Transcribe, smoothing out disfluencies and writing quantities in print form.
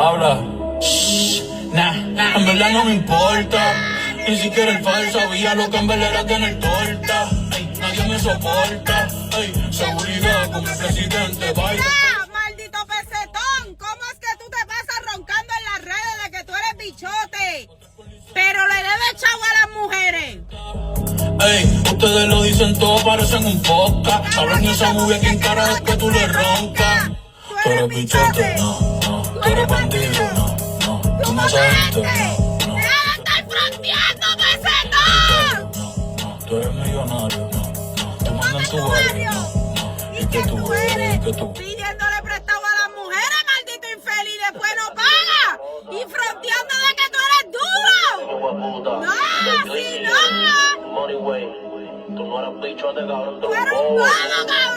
Habla. Nah, en verdad no me importa. Ni siquiera el falso sabía lo que en verdad era tener torta. Ay, nadie me soporta. Ay, seguridad con mi presidente. Baila. Maldito pesetón, ¿cómo es que tú te pasas roncando en las redes de que tú eres bichote? Pero le debes chavo a las mujeres. Ey, ustedes lo dicen todo, parecen un podcast. Hablan esa movie, ¿quién cara es que tú le roncas? Tú eres bichote, no. Tú eres bandido, no. Tú no sabes, no. ¡Deja de estar fronteando, pesetón! No. Tú eres millonario, no. Tú mandas tu tu barrio, ¿Y qué tú eres? ¿Qué tú? Pidiéndole prestado a las mujeres, maldito infeliz, después no paga. Y fronteando de que tú eres duro. No, si no. Money way. Tú no eres bichote, cabrón. Tú eres un bobo, cabrón.